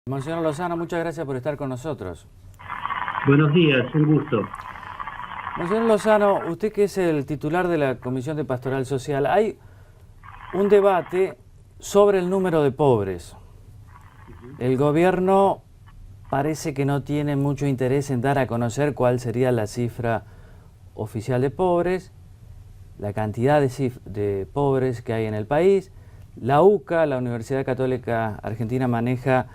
Monseñor Lozano, muchas gracias por estar con nosotros. Buenos días, un gusto. Monseñor Lozano, usted que es el titular de la Comisión de Pastoral Social, hay un debate sobre el número de pobres. El gobierno parece que no tiene mucho interés en dar a conocer cuál sería la cifra oficial de pobres, la cantidad de pobres que hay en el país. La UCA, la Universidad Católica Argentina, maneja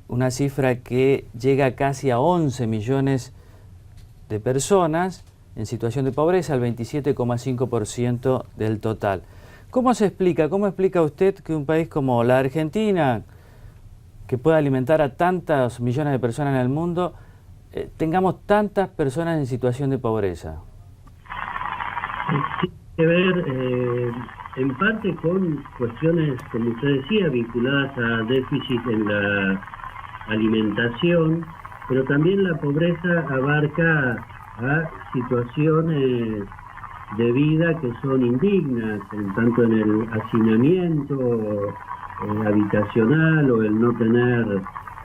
una cifra que llega casi a 11 millones de personas en situación de pobreza, el 27,5% del total. ¿Cómo se explica? ¿Cómo explica usted que un país como la Argentina, que puede alimentar a tantos millones de personas en el mundo, tengamos tantas personas en situación de pobreza? Tiene que ver en parte con cuestiones, como usted decía, vinculadas a déficit en la alimentación, pero también la pobreza abarca a situaciones de vida que son indignas, tanto en el hacinamiento habitacional o el no tener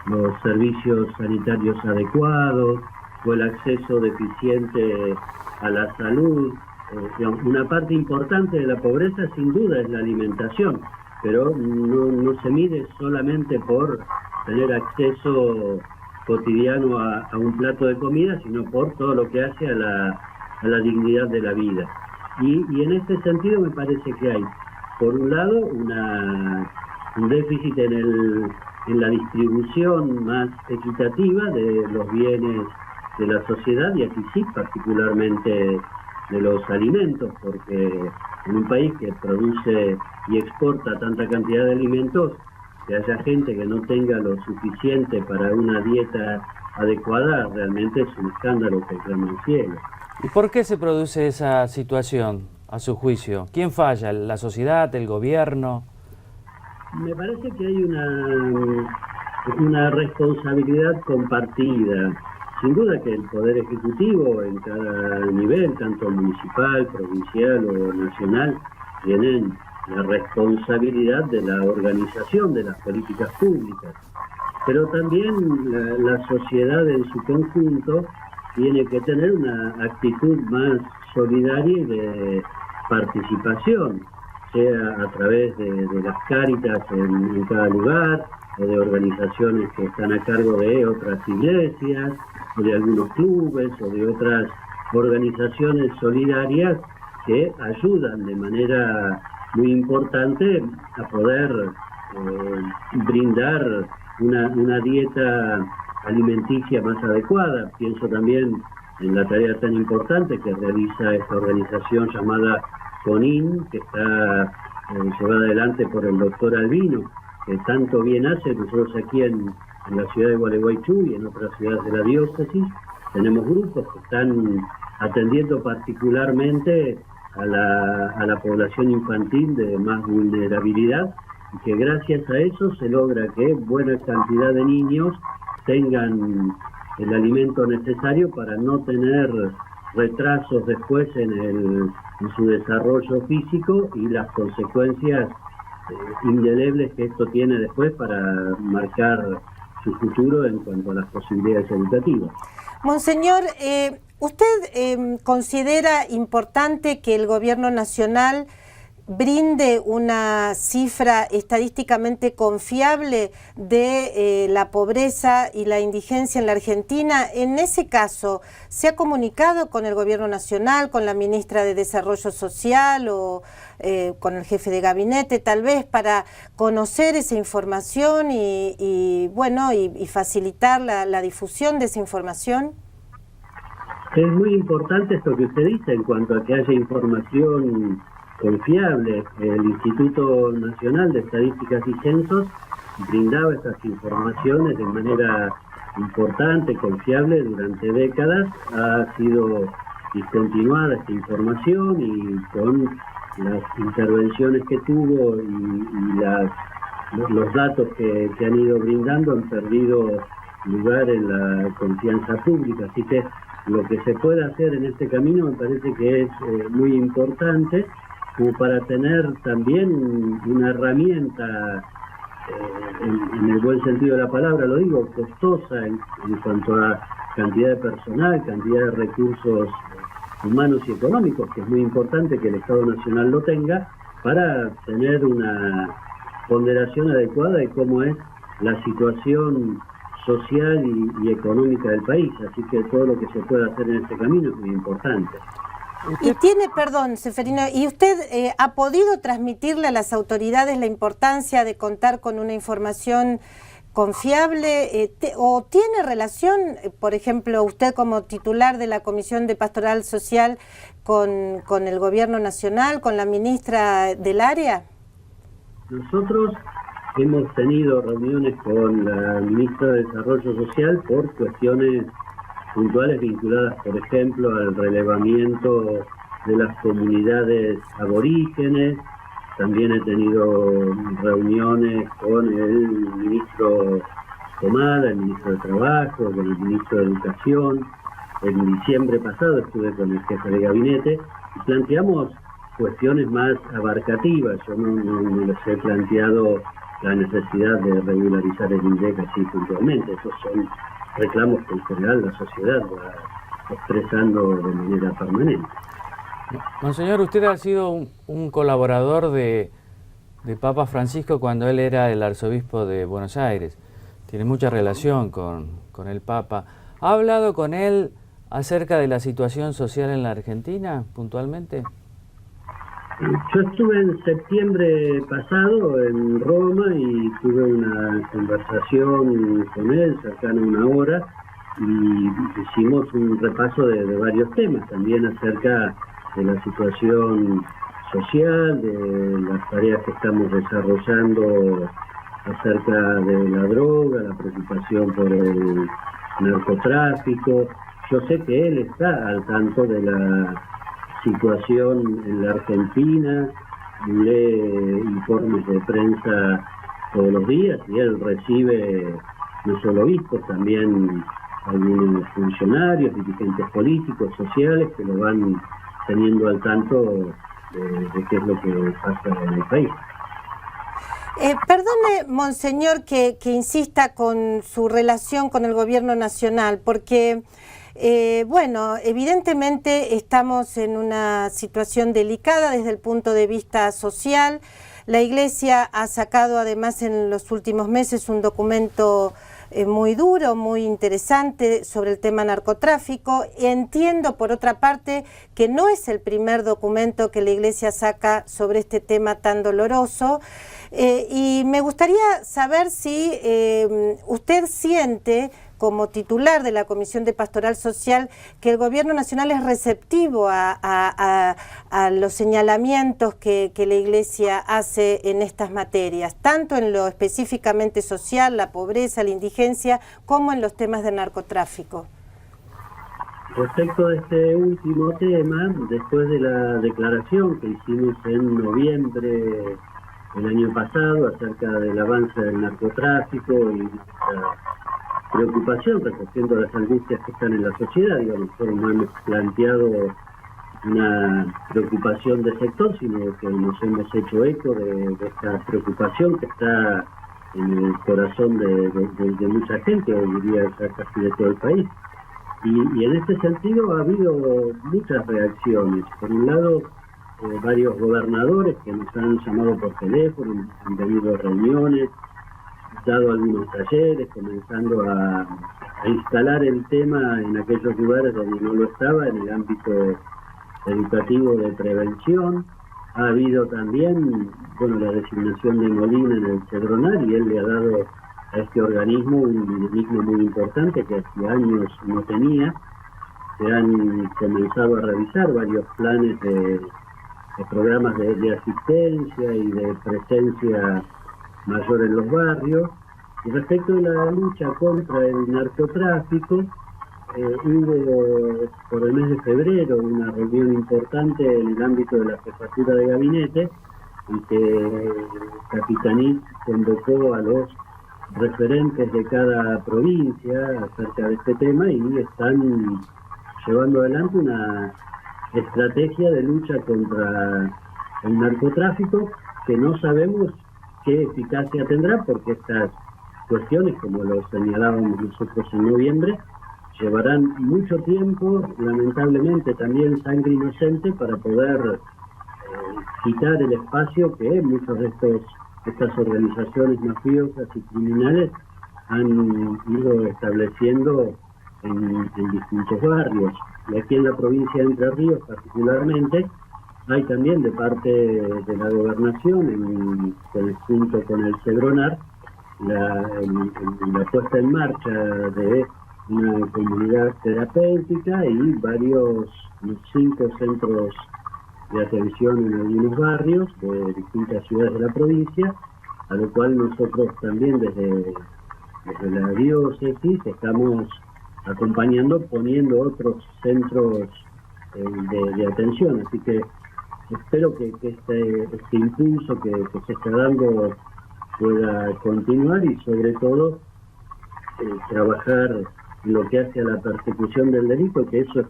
los servicios sanitarios adecuados o el acceso deficiente a la salud. Una parte importante de la pobreza sin duda es la alimentación, pero no se mide solamente por tener acceso cotidiano a un plato de comida, sino por todo lo que hace a la dignidad de la vida. Y en este sentido me parece que hay, por un lado, un déficit en la distribución más equitativa de los bienes de la sociedad, y aquí sí, particularmente de los alimentos, porque en un país que produce y exporta tanta cantidad de alimentos, que haya gente que no tenga lo suficiente para una dieta adecuada, realmente es un escándalo que clama al cielo. ¿Y por qué se produce esa situación, a su juicio? ¿Quién falla? ¿La sociedad, el gobierno? Me parece que hay una responsabilidad compartida. Sin duda que el Poder Ejecutivo en cada nivel, tanto municipal, provincial o nacional, tienen la responsabilidad de la organización de las políticas públicas. Pero también la sociedad en su conjunto tiene que tener una actitud más solidaria y de participación, sea a través de las cáritas en cada lugar, o de organizaciones que están a cargo de otras iglesias, o de algunos clubes, o de otras organizaciones solidarias que ayudan de manera muy importante a poder brindar una dieta alimenticia más adecuada. Pienso también en la tarea tan importante que realiza esta organización llamada CONIN, que está llevada adelante por el doctor Albino, que tanto bien hace. Nosotros aquí en la ciudad de Gualeguaychú y en otras ciudades de la diócesis tenemos grupos que están atendiendo particularmente a la población infantil de más vulnerabilidad, y que gracias a eso se logra que buena cantidad de niños tengan el alimento necesario para no tener retrasos después en su desarrollo físico y las consecuencias indelebles que esto tiene después para marcar su futuro en cuanto a las posibilidades educativas. Monseñor, ¿usted considera importante que el gobierno nacional brinde una cifra estadísticamente confiable de la pobreza y la indigencia en la Argentina? En ese caso, ¿se ha comunicado con el gobierno nacional, con la ministra de Desarrollo Social o con el jefe de gabinete, tal vez, para conocer esa información y facilitar la difusión de esa información? Es muy importante esto que usted dice en cuanto a que haya información confiable. El Instituto Nacional de Estadísticas y Censos brindaba estas informaciones de manera importante, confiable durante décadas. Ha sido discontinuada esta información y con las intervenciones que tuvo y los datos que han ido brindando han perdido lugar en la confianza pública. Así que lo que se puede hacer en este camino me parece que es muy importante, como para tener también una herramienta en el buen sentido de la palabra lo digo, costosa en cuanto a cantidad de personal, cantidad de recursos humanos y económicos, que es muy importante que el Estado Nacional lo tenga, para tener una ponderación adecuada de cómo es la situación social y económica del país. Así que todo lo que se pueda hacer en este camino es muy importante. Y tiene, perdón, Seferino, ¿y usted ha podido transmitirle a las autoridades la importancia de contar con una información confiable? ¿O tiene relación, por ejemplo, usted como titular de la Comisión de Pastoral Social con el Gobierno Nacional, con la ministra del área? Nosotros hemos tenido reuniones con la ministra de Desarrollo Social por cuestiones puntuales vinculadas, por ejemplo, al relevamiento de las comunidades aborígenes. También he tenido reuniones con el ministro Pomada, el ministro de Trabajo, con el ministro de Educación. En diciembre pasado estuve con el jefe de gabinete y planteamos cuestiones más abarcativas. Yo no les he planteado la necesidad de regularizar el INDEC así puntualmente. Esos son reclamos que en general la sociedad va expresando de manera permanente. Monseñor, usted ha sido un colaborador de Papa Francisco cuando él era el arzobispo de Buenos Aires. Tiene mucha relación con el Papa. ¿Ha hablado con él acerca de la situación social en la Argentina, puntualmente? Yo estuve en septiembre pasado en Roma y tuve una conversación con él, cercana a una hora, y hicimos un repaso de varios temas, también acerca de la situación social, de las tareas que estamos desarrollando acerca de la droga, la preocupación por el narcotráfico. Yo sé que él está al tanto de la situación en la Argentina, lee informes de prensa todos los días y él recibe no solo obispos, también algunos funcionarios, dirigentes políticos, sociales, que lo van teniendo al tanto de qué es lo que pasa en el país. Perdone, Monseñor, que insista con su relación con el Gobierno Nacional, porque bueno, evidentemente estamos en una situación delicada desde el punto de vista social. La Iglesia ha sacado además en los últimos meses un documento muy duro, muy interesante sobre el tema narcotráfico. Entiendo, por otra parte, que no es el primer documento que la Iglesia saca sobre este tema tan doloroso. Y me gustaría saber si usted siente, como titular de la Comisión de Pastoral Social, que el Gobierno Nacional es receptivo a los señalamientos que la Iglesia hace en estas materias, tanto en lo específicamente social, la pobreza, la indigencia, como en los temas de narcotráfico. Respecto de este último tema, después de la declaración que hicimos en noviembre del año pasado acerca del avance del narcotráfico y la preocupación, recogiendo las angustias que están en la sociedad, digamos, nosotros no hemos planteado una preocupación de sector, sino que nos hemos hecho eco de esta preocupación que está en el corazón de mucha gente, o diría casi de todo el país. Y en este sentido ha habido muchas reacciones. Por un lado, varios gobernadores que nos han llamado por teléfono, han tenido reuniones, dado algunos talleres, comenzando a instalar el tema en aquellos lugares donde no lo estaba, en el ámbito educativo de prevención. Ha habido también, la designación de Molina en el Cedronal, y él le ha dado a este organismo un dinamismo muy importante que hace años no tenía. Se han comenzado a revisar varios planes de programas de asistencia y de presencia mayor en los barrios. Y respecto a la lucha contra el narcotráfico, hubo por el mes de febrero una reunión importante en el ámbito de la jefatura de gabinete, en que Capitanich convocó a los referentes de cada provincia acerca de este tema y están llevando adelante una estrategia de lucha contra el narcotráfico que no sabemos qué eficacia tendrá, porque estas cuestiones, como lo señalábamos nosotros en noviembre, llevarán mucho tiempo, lamentablemente también sangre inocente, para poder quitar el espacio que muchas de estas organizaciones mafiosas y criminales han ido estableciendo en distintos barrios. Y aquí en la provincia de Entre Ríos particularmente, hay también de parte de la gobernación, en conjunto con el Cedronar, la puesta en marcha de una comunidad terapéutica y varios 5 centros de atención en algunos barrios de distintas ciudades de la provincia, a lo cual nosotros también desde la diócesis estamos acompañando, poniendo otros centros de atención. Así que espero que este impulso que se está dando pueda continuar y sobre todo trabajar en lo que hace a la persecución del delito, que eso es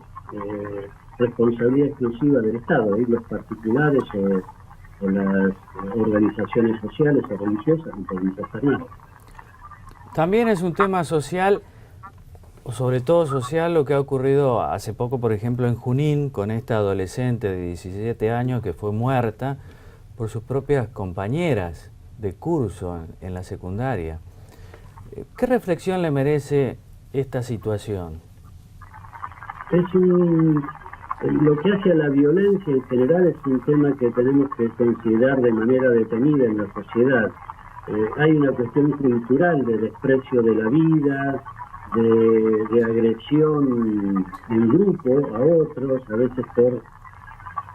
responsabilidad exclusiva del Estado, y los particulares o las organizaciones sociales o religiosas no pueden hacer nada. También es un tema social, o sobre todo social, lo que ha ocurrido hace poco, por ejemplo, en Junín, con esta adolescente de 17 años que fue muerta por sus propias compañeras de curso en la secundaria. ¿Qué reflexión le merece esta situación? Lo que hace a la violencia en general es un tema que tenemos que considerar de manera detenida en la sociedad. Hay una cuestión cultural de desprecio de la vida, de agresión en grupo a otros, a veces por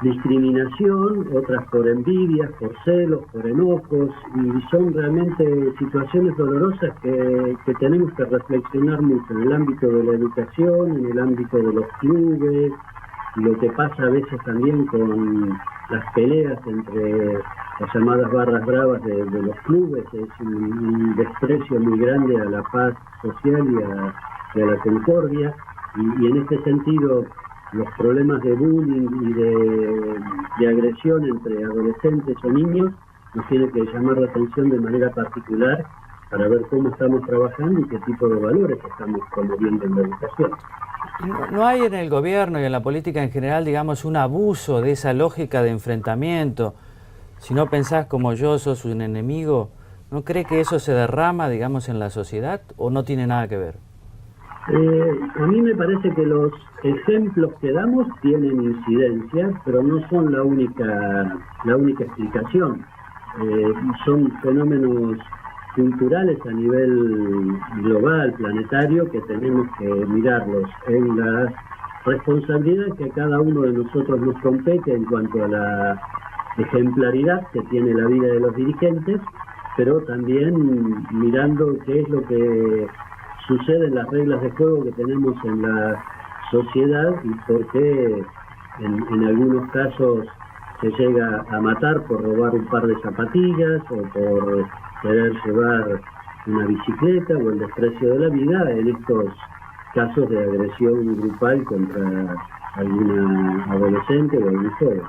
discriminación, otras por envidias, por celos, por enojos, y son realmente situaciones dolorosas que tenemos que reflexionar mucho en el ámbito de la educación, en el ámbito de los clubes, y lo que pasa a veces también con las peleas entre las llamadas barras bravas de los clubes. Es un desprecio muy grande a la paz social y a la concordia, y en este sentido los problemas de bullying y de agresión entre adolescentes o niños nos tiene que llamar la atención de manera particular para ver cómo estamos trabajando y qué tipo de valores estamos promoviendo en la educación. ¿No hay en el gobierno y en la política en general, digamos, un abuso de esa lógica de enfrentamiento? Si no pensás como yo, sos un enemigo, ¿no cree que eso se derrama, digamos, en la sociedad o no tiene nada que ver? A mí me parece que los ejemplos que damos tienen incidencia, pero no son la única explicación. Son fenómenos culturales a nivel global, planetario, que tenemos que mirarlos en la responsabilidad que a cada uno de nosotros nos compete en cuanto a la ejemplaridad que tiene la vida de los dirigentes, pero también mirando qué es lo que sucede en las reglas de juego que tenemos en la sociedad y por qué en algunos casos se llega a matar por robar un par de zapatillas o por querer llevar una bicicleta o el desprecio de la vida en estos casos de agresión grupal contra alguna adolescente o algún joven.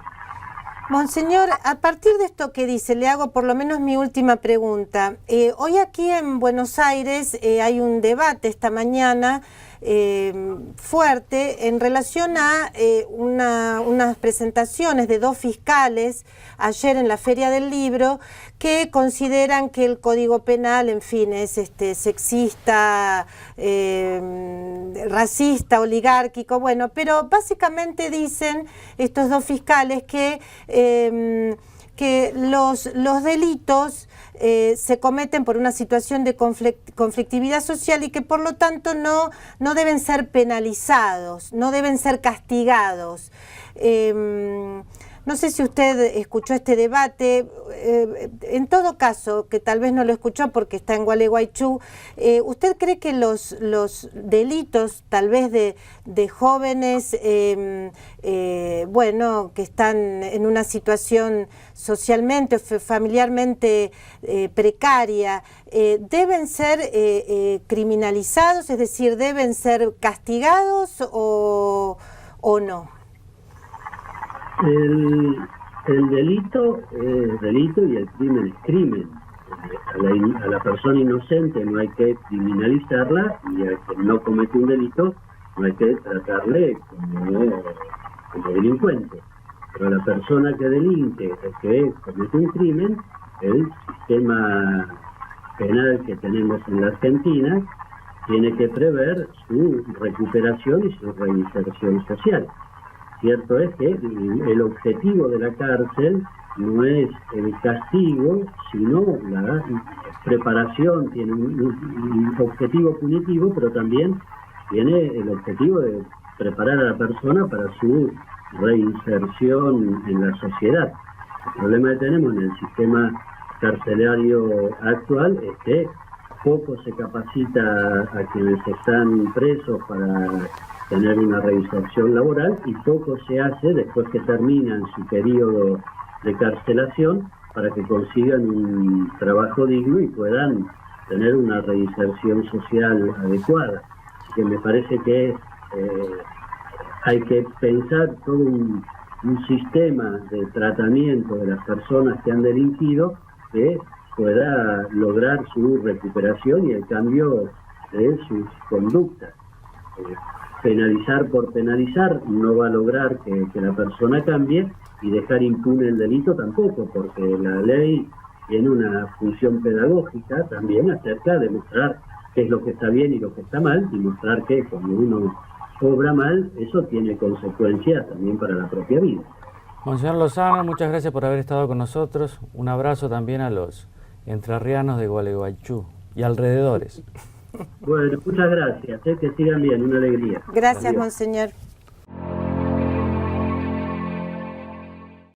Monseñor, a partir de esto que dice, le hago por lo menos mi última pregunta. Hoy aquí en Buenos Aires hay un debate esta mañana fuerte en relación a unas presentaciones de 2 fiscales ayer en la Feria del Libro que consideran que el Código Penal, en fin, es sexista, racista, oligárquico, bueno, pero básicamente dicen estos 2 fiscales que los delitos se cometen por una situación de conflictividad social y que por lo tanto no deben ser penalizados, no deben ser castigados. No sé si usted escuchó este debate, en todo caso, que tal vez no lo escuchó porque está en Gualeguaychú, ¿usted cree que los delitos tal vez de jóvenes, bueno, que están en una situación socialmente o familiarmente precaria, deben ser criminalizados, es decir, deben ser castigados o no? El delito es delito y el crimen es crimen. a la persona inocente no hay que criminalizarla y al que no comete un delito no hay que tratarle como delincuente. Pero la persona que delinque o que comete un crimen, el sistema penal que tenemos en la Argentina tiene que prever su recuperación y su reinserción social. Cierto es que el objetivo de la cárcel no es el castigo, sino la preparación. Tiene un objetivo punitivo, pero también tiene el objetivo de preparar a la persona para su reinserción en la sociedad. El problema que tenemos en el sistema carcelario actual es que poco se capacita a quienes están presos para tener una reinserción laboral y poco se hace después que terminan su periodo de carcelación para que consigan un trabajo digno y puedan tener una reinserción social adecuada. Así que me parece que hay que pensar todo un sistema de tratamiento de las personas que han delinquido que pueda lograr su recuperación y el cambio de sus conductas. Penalizar por penalizar no va a lograr que la persona cambie, y dejar impune el delito tampoco, porque la ley tiene una función pedagógica también acerca de mostrar qué es lo que está bien y lo que está mal, y mostrar que cuando uno obra mal, eso tiene consecuencias también para la propia vida. Monseñor Lozano, muchas gracias por haber estado con nosotros. Un abrazo también a los entrerrianos de Gualeguaychú y alrededores. Bueno, muchas gracias, que sigan bien, una alegría. Gracias, Adiós. monseñor.